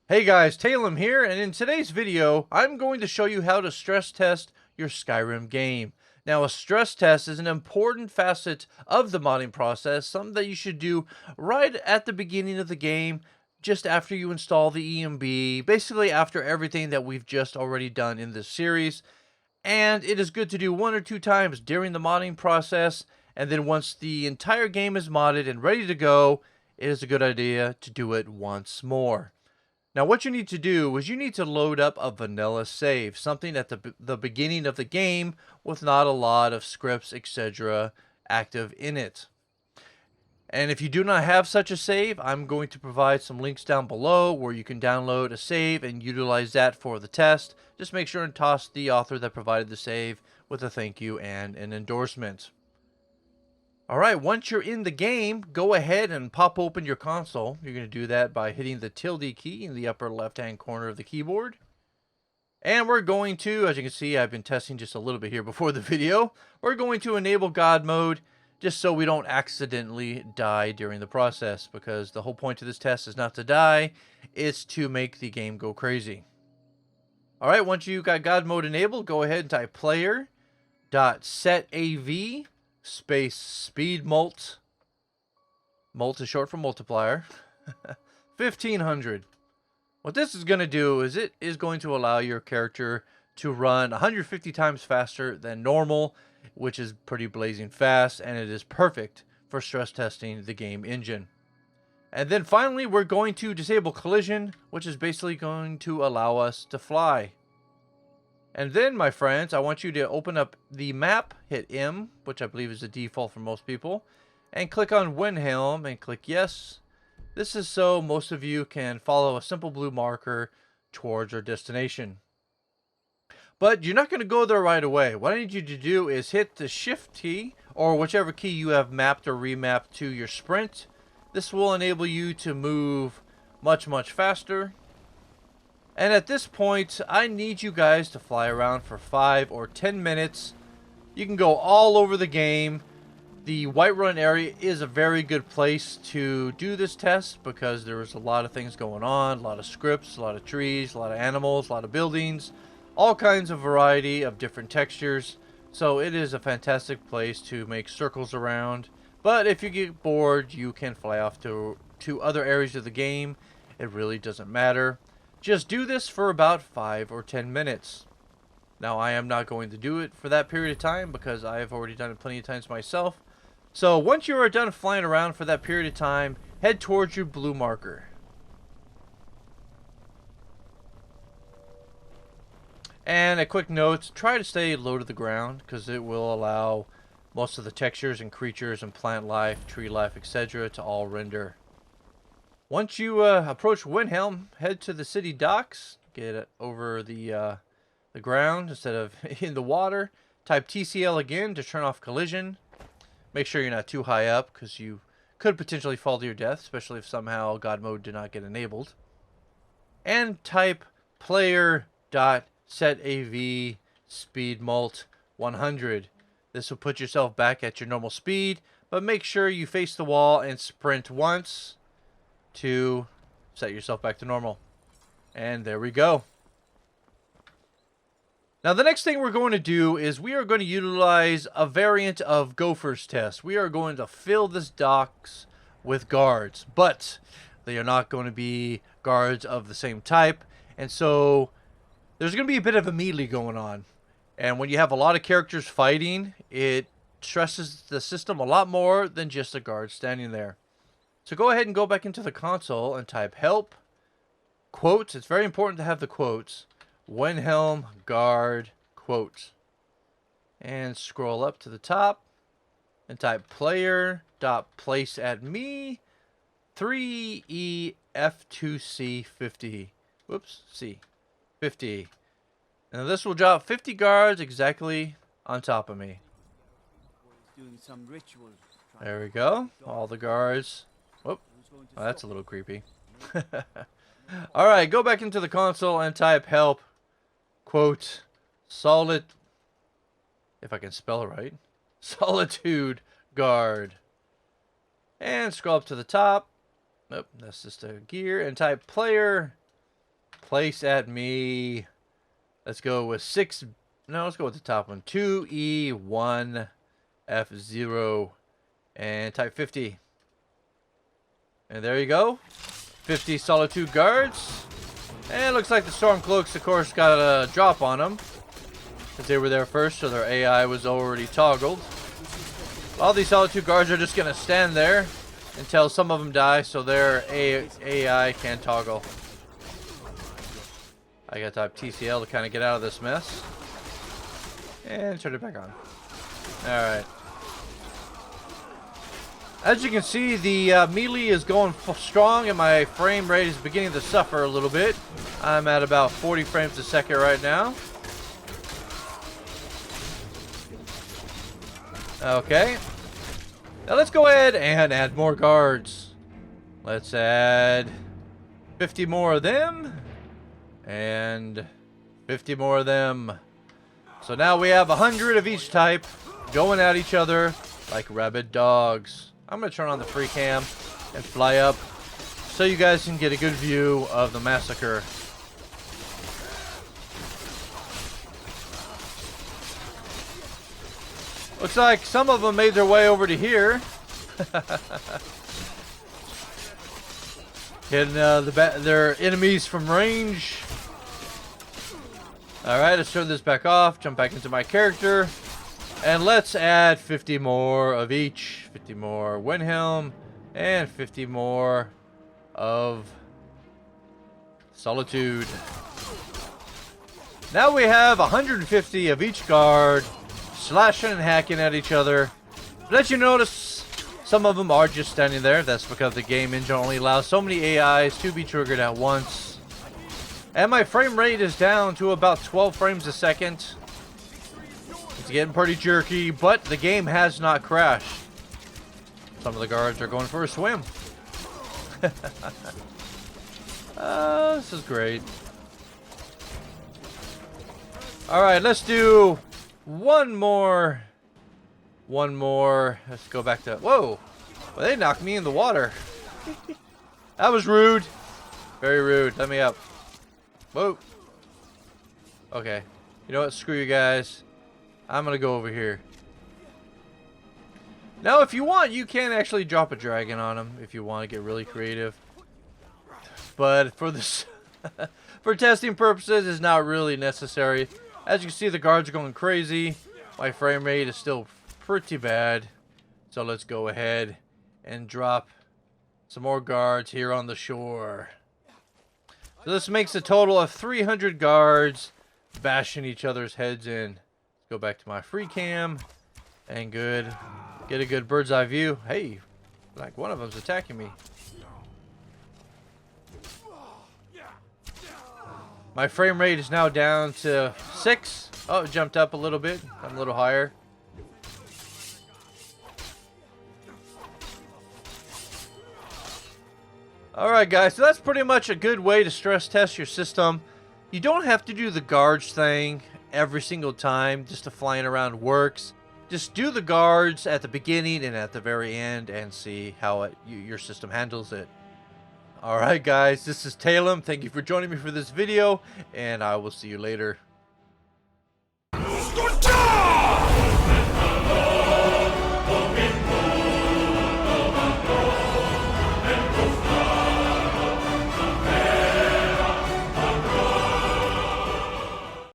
Hey guys, Taylem here, and in today's video, I'm going to show you how to stress test your Skyrim game. Now, a stress test is an important facet of the modding process, something that you should do right at the beginning of the game, just after you install the EMB, basically after everything that we've just already done in this series. And it is good to do 1 or 2 times during the modding process, and then once the entire game is modded and ready to go, it is a good idea to do it once more. Now, what you need to do is you need to load up a vanilla save, something at the beginning of the game with not a lot of scripts, etc. active in it. And if you do not have such a save, I'm going to provide some links down below where you can download a save and utilize that for the test. Just make sure and toss the author that provided the save with a thank you and an endorsement. Alright, once you're in the game, go ahead and pop open your console. You're going to do that by hitting the tilde key in the upper left hand corner of the keyboard. And we're going to, as you can see, I've been testing just a little bit here before the video. We're going to enable God mode just so we don't accidentally die during the process, because the whole point of this test is not to die, it's to make the game go crazy. Alright, once you got God mode enabled, go ahead and type player.setav space speed mult is short for multiplier 1500. What this is going to do is it is going to allow your character to run 150 times faster than normal, which is pretty blazing fast, and it is perfect for stress testing the game engine. And then finally, we're going to disable collision, which is basically going to allow us to fly. And then, my friends, I want you to open up the map, hit M, which I believe is the default for most people, and click on Windhelm and click yes. This is so most of you can follow a simple blue marker towards your destination. But you're not going to go there right away. What I need you to do is hit the Shift key, or whichever key you have mapped or remapped to your sprint. This will enable you to move much faster. And at this point, I need you guys to fly around for 5 or 10 minutes. You can go all over the game. The Whiterun area is a very good place to do this test because there is a lot of things going on, a lot of scripts, a lot of trees, a lot of animals, a lot of buildings, all kinds of variety of different textures. So it is a fantastic place to make circles around. But if you get bored, you can fly off to other areas of the game. It really doesn't matter. Just do this for about 5 or 10 minutes. Now, I am not going to do it for that period of time because I have already done it plenty of times myself. So once you are done flying around for that period of time, head towards your blue marker. And a quick note, try to stay low to the ground because it will allow most of the textures and creatures and plant life, tree life, etc. to all render. Once you approach Windhelm, head to the city docks. Get it over the ground instead of in the water. Type TCL again to turn off collision. Make sure you're not too high up because you could potentially fall to your death, especially if somehow God mode did not get enabled. And type player.setav speed mult 100. This will put yourself back at your normal speed, but make sure you face the wall and sprint once to set yourself back to normal. And there we go. Now the next thing we're going to do is we are going to utilize a variant of Gopher's test. We are going to fill this docks with guards, but they are not going to be guards of the same type. And so there's going to be a bit of a melee going on. And when you have a lot of characters fighting, it stresses the system a lot more than just a guard standing there. So go ahead and go back into the console and type help, quotes. It's very important to have the quotes. Windhelm guard quotes. And scroll up to the top and type player.placeAtMe 3EF2C50. Whoops, C. 50. And this will drop 50 guards exactly on top of me. There we go. All the guards. Whoop. Oh, that's a little creepy. Alright, go back into the console and type help, quote, solid, if I can spell it right, solitude guard. And scroll up to the top. Nope, that's just a gear. And type player place at me. Let's go with 6. No, let's go with the top one. 2E1 F0 and type 50. And there you go. 50 Solitude guards. And it looks like the Stormcloaks, of course, got a drop on them. Because they were there first, so their AI was already toggled. All these Solitude guards are just going to stand there until some of them die, so their AI can toggle. I got to type TCL to kind of get out of this mess. And turn it back on. Alright. As you can see, the melee is going strong and my frame rate is beginning to suffer a little bit. I'm at about 40 frames a second right now. Okay. Now let's go ahead and add more guards. Let's add 50 more of them. And 50 more of them. So now we have 100 of each type going at each other like rabid dogs. I'm going to turn on the free cam and fly up so you guys can get a good view of the massacre. Looks like some of them made their way over to here. Hitting their enemies from range. Alright, let's turn this back off. Jump back into my character. And let's add 50 more of each. 50 more Windhelm. And 50 more of Solitude. Now we have 150 of each guard. Slashing and hacking at each other. But as you notice, some of them are just standing there. That's because the game engine only allows so many AIs to be triggered at once. And my frame rate is down to about 12 frames a second. It's getting pretty jerky, but the game has not crashed. Some of the guards are going for a swim. This is great. Alright, let's do one more. Let's go back to... Whoa! Well, they knocked me in the water. That was rude. Very rude. Let me up. Whoa. Okay. You know what? Screw you guys. I'm going to go over here. Now, if you want, you can actually drop a dragon on them if you want to get really creative. But for this... for testing purposes, it's not really necessary. As you can see, the guards are going crazy. My frame rate is still pretty bad. So let's go ahead and drop some more guards here on the shore. So this makes a total of 300 guards bashing each other's heads in. Go back to my free cam. And good. Get a good bird's eye view. Hey, like one of them's attacking me. My frame rate is now down to 6. Oh, it jumped up a little bit. I'm a little higher. Alright guys, so that's pretty much a good way to stress test your system. You don't have to do the guards thing every single time just to flying around works. Just do the guards at the beginning and at the very end and see how your system handles it. Alright guys, this is Taylem. Thank you for joining me for this video, and I will see you later.